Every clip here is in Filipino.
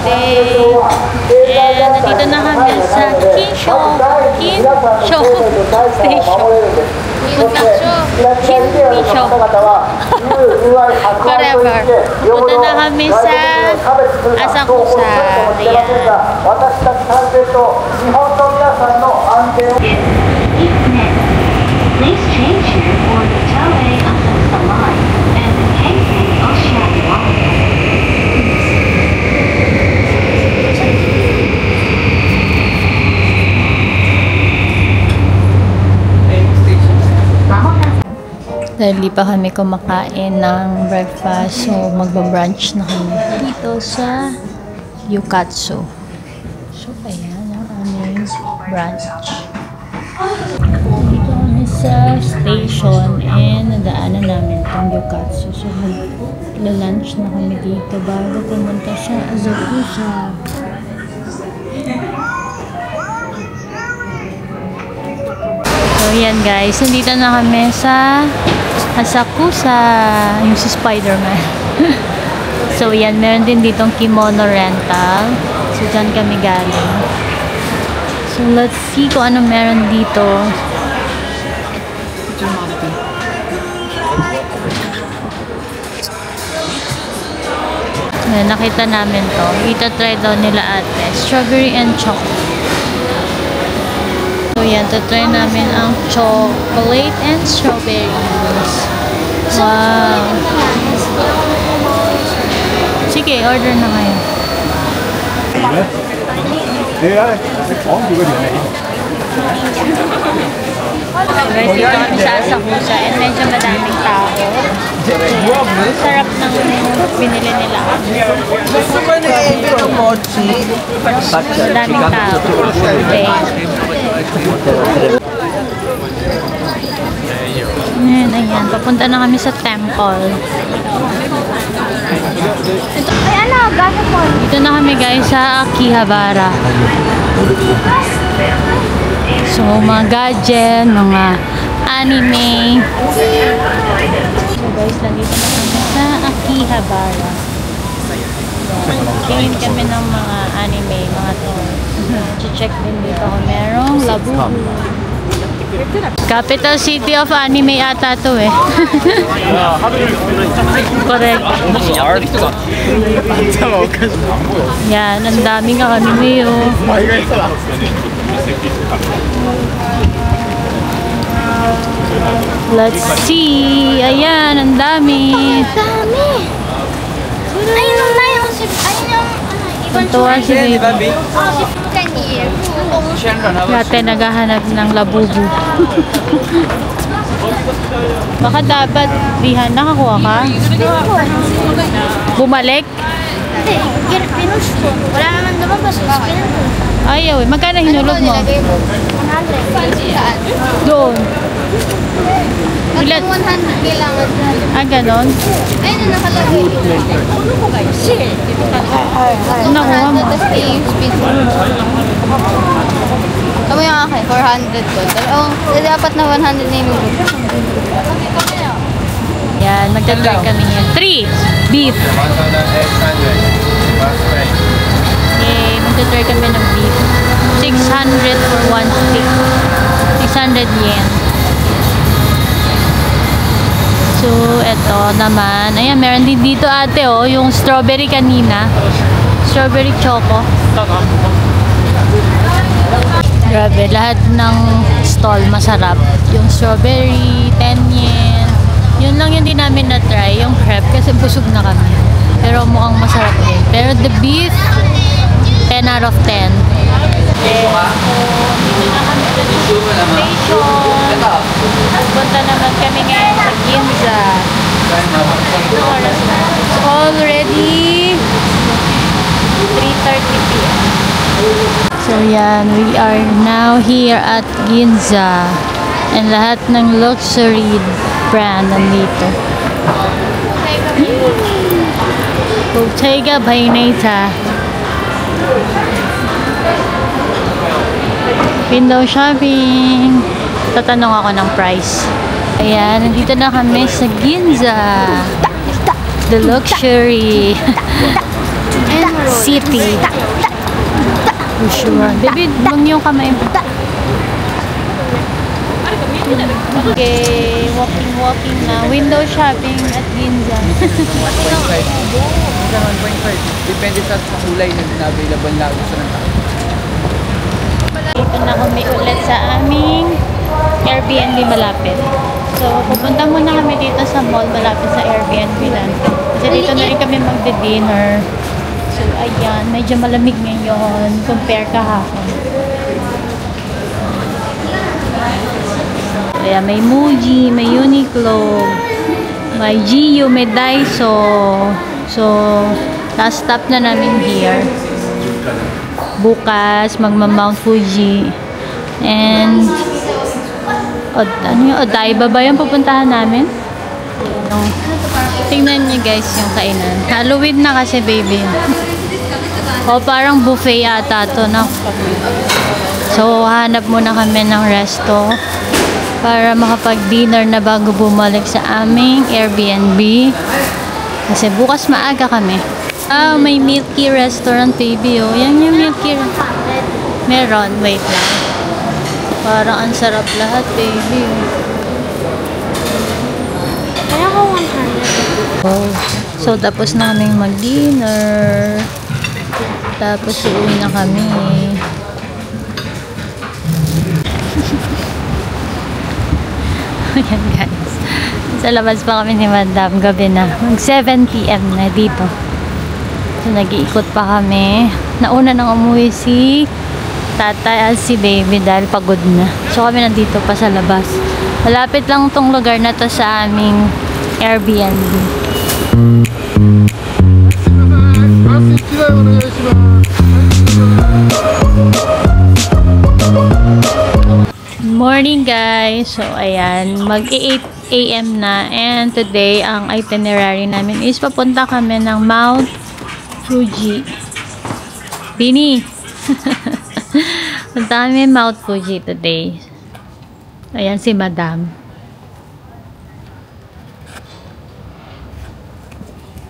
birthday. And nandito na kami sa Kinsho Station. Kinsho. Forever. Punta na kami sa Asakusa. Ayan. Please change here for the Toei Asakusa line and the Keisei Ocean line. Dahil di pa kami kumakain ng breakfast, so magbabrunch na kami dito sa Yukatsu. So, ayan ang aming brunch. Dito kami sa station and nadaanan namin itong Yukatsu. So, mag-lunch na kami dito bago pumunta sa Asakusa. So, yan guys. Nandito na kami sa Asakusa. Yung si Spider-Man. So, yan. Meron din ditong kimono rental. So, dyan kami galing. So, let's see kung ano meron dito. Yan, nakita namin to. Itatry daw nila ate. Strawberry and chocolate. So, yan. Tatry namin ang chocolate and strawberries. Wow. Sige, order na kayo. Guys, dito kami sa Asakusa and medyo madaming tao. Sarap ng binili nila. Madaming tao. Okay. Ayan. Papunta na kami sa temple. Ay, ano? Gagapon. Dito na kami guys sa Akihabara. So, mga gadget, mga anime. So guys, nandito na kami sa Akihabara. Tingin kami ng mga anime, mga toys. Check din dito kung merong Labubu. Capital City of Anime ata to eh. Correct. Yan, ang daming anime oh. Let's see. Ayan, ang dami. Dami. Ayun na yung Tuntua si baby. Dati naghahanap ng Labubu. Baka dapat dihan nakakuha ka? Bumalik? Hindi, pinush ko. Wala naman naman ba sa Ayaw eh. Magkano hinulog mo? 100. Doon. Ilan? 100 kailangan. Ganon? Ayun na nakalagay. Nakuha mo. Tapos i-speed mo. Tama yung akin, 400 ko. Dapat na 100 na yung Yan, magdadry kami yan. 3! Beef. Yay, magdadry kami ng beef. 600 for one stick. 600 yen. So, eto naman. Ayan, meron din dito ate oh, yung strawberry kanina. Strawberry choco. Grabe, lahat ng stall masarap. Yung strawberry, 10 yen. Yun lang yung di namin na-try, yung crepe, kasi busog na kami. Pero mukhang masarap din. Pero the beef, 10 out of 10. Dito na kami sa station. Punta naman kami ngayon sa Ginza. It's already 3:30 p.m. So yan, we are now here at Ginza. And lahat ng luxury brand nandito. Bottega Veneta. Window shopping. Tatanong ako ng price. Ayan, nandito na kami sa Ginza. The luxury. City. For sure. Baby, bang yung kamay mo. Okay, walking na. Window shopping at Ginza. 1.5. Depende sa kulay na available na gusto ng tao. Dito na kami ulit sa aming Airbnb malapit. So, pupunta muna kami dito sa mall malapit sa Airbnb natin. Kasi dito na rin kami magde-dinner. So, ayan. Medyo malamig ngayon. Compare kahapon. Kaya may Muji, may Uniqlo, may Gio, may Daiso. So, last stop na namin here. Bukas, magma-Mount Fuji. And, ano yung Odaiba ba yung pupuntahan namin? Tingnan niyo guys yung kainan. Halloween na kasi, baby. O, parang buffet yata to, no? So, hanap muna kami ng resto para makapag-dinner na bago bumalik sa aming Airbnb. Kasi bukas maaga kami. Ah, may Milky Restaurant, baby, oh. Yan yung Milky. Meron, wait lang. Parang ang sarap lahat, baby. Kaya ko 100. Oh. So, tapos na kaming mag-dinner. Tapos, uuwi na kami. Ayan, guys. Sa labas pa kami ni Madam. Gabi na. Mag 7 PM na dito. So, nag-iikot pa kami. Nauna nang umuwi si tatay at si baby dahil pagod na. So, kami nandito pa sa labas. Malapit lang tong lugar na to sa aming Airbnb. Morning guys! So ayan, mag-8 AM na and today ang itinerary namin is papunta kami ng Mount Fuji. Bini! Punta kami Mount Fuji today. Ayan si Madam.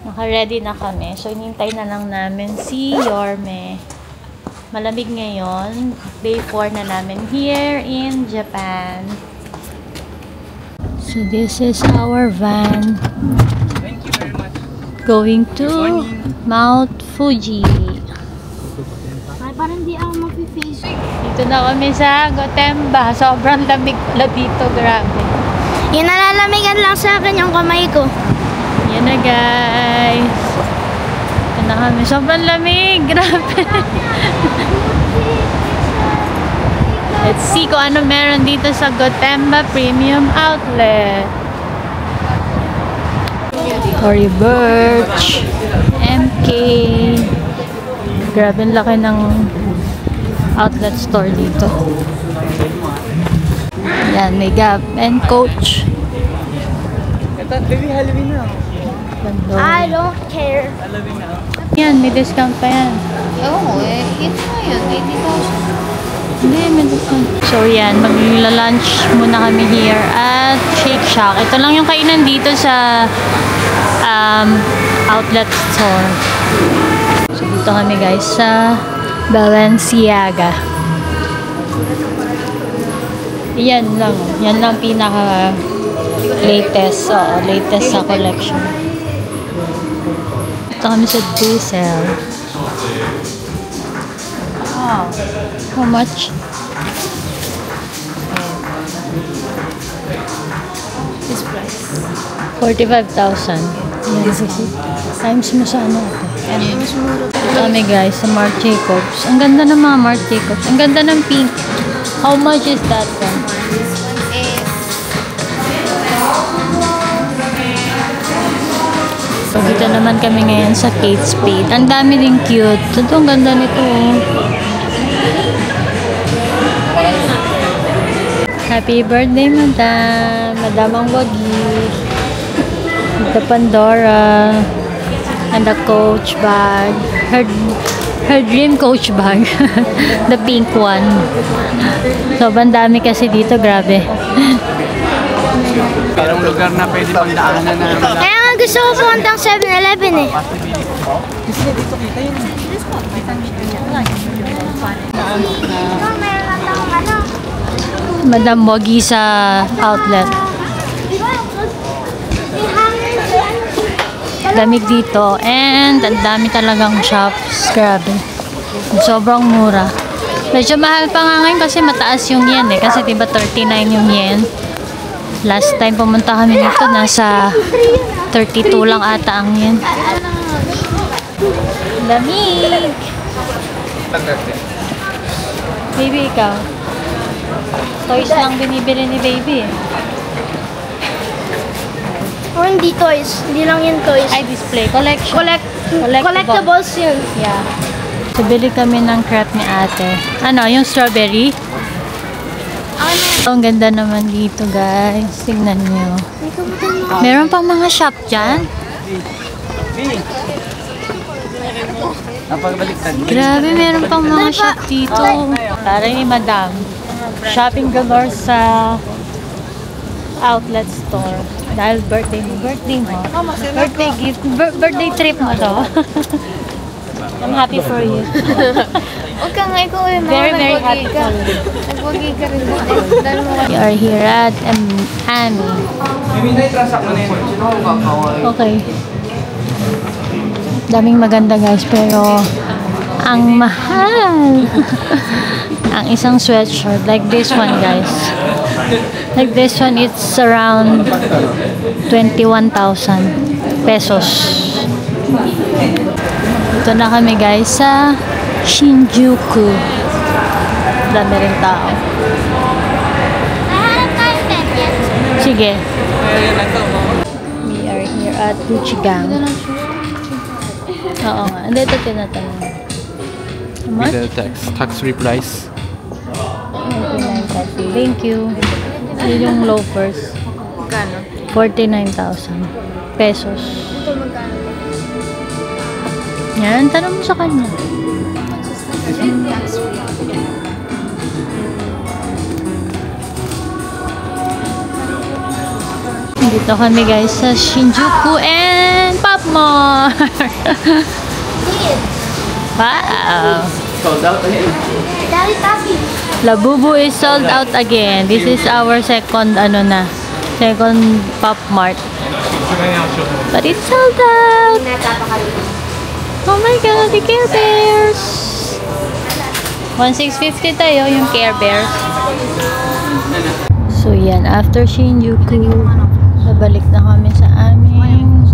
Naka-ready na kami. So, inintay na lang namin si Yorme. Malamig ngayon. Day 4 na namin here in Japan. So, this is our van. Thank you very much. Going to Mount Fuji. Ay, parang di ako mag-face. Dito na kami sa Gotemba. Sobrang lamig pala dito. Grabe. Yung nalalamigan lang sa akin yung kamay ko. Yan na guys. Ito na kami. Sobrang lamig. Grabe. Let's see kung ano meron dito sa Gotemba Premium Outlet. Tory Burch. MK. Grabe, ang laki ng outlet store dito. Yan, may Gap and Coach. Ito, baby, Halloween na. I don't care. Halloween na. Yan, may discount pa yan. Oo, ito na yun. 80,000. Hindi, may discount. So, yan. Magla-lunch muna kami here at Shake Shack. Ito lang yung kainan dito sa outlet store. So, dito kami guys sa Balenciaga. Yan lang. Yan lang pinaka latest. Latest sa collection. Ito kami sa Diesel. Wow. How much? This price. 45,000. Times mo sa ano ito. Ito kami guys sa Marc Jacobs. Ang ganda ng mga Marc Jacobs. Ang ganda ng pink. How much is that one? So, dito naman kami ngayon sa Kate Spade. Ang dami din cute. Ito, ang ganda nito. Happy birthday, Madam. Madam ang wagi. The Pandora. And the Coach bag. Her dream Coach bag. The pink one. So, bandami kasi dito. Grabe. Parang lugar na pwede pang daanan na. Kaya nga gusto ko puntang 7-Eleven eh. Kasi dito kita yun. Madam Wagi sa outlet. Damig dito. And ang dami talagang shops. Grabe. Sobrang mura. Medyo mahal pa nga ngayon kasi mataas yung yen eh. Kasi diba 39 yung yen. Last time pumunta kami dito, nasa 32 lang ata ang yen. Lamig! Baby, ikaw. Toys lang binibili ni baby eh. O hindi toys. Hindi lang yung toys. Ay, display. Collection. Collectibles yun. Yeah. So, bili kami ng crepe ni ate. Ano, yung strawberry? Ang ganda naman dito, guys. Tingnan nyo. Meron pang mga shop dyan. Napagbaliktad. Grabe, meron pang mga shop dito. Para ni Madam. Shopping galore sa outlet store. Dahil birthday mo. Birthday gift. Birthday trip mo to. I'm happy for you. Huwag ka nga ikaw eh. Very, very happy for you. Nagwagi ka rin. Dahil mo We are here at Ami. Okay. Daming maganda guys, pero ang mahal. Ang isang sweatshirt, like this one guys. Like this one, it's around 21,000 pesos. Ito na kami guys sa Shinjuku. Dami rin tao. Sige. We are here at Gucci Gang. Oo nga. Hindi ito tinatanong. How much? With the tax-free price. 49,000. Thank you. Yun yung loafers. Magkano? 49,000 pesos. Ito magkano? Yan, tanong mo sa kanya. Dito kami guys sa Shinjuku and Pop Mart. Wow. Sold out again. Daddy Papi. Labubu is sold out again. This is our second second Pop Mart. But it's sold out. Oh my god, the Care Bears. 1,650 tayo yung Care Bears. So yan, after Shinjuku, babalik na kami sa aming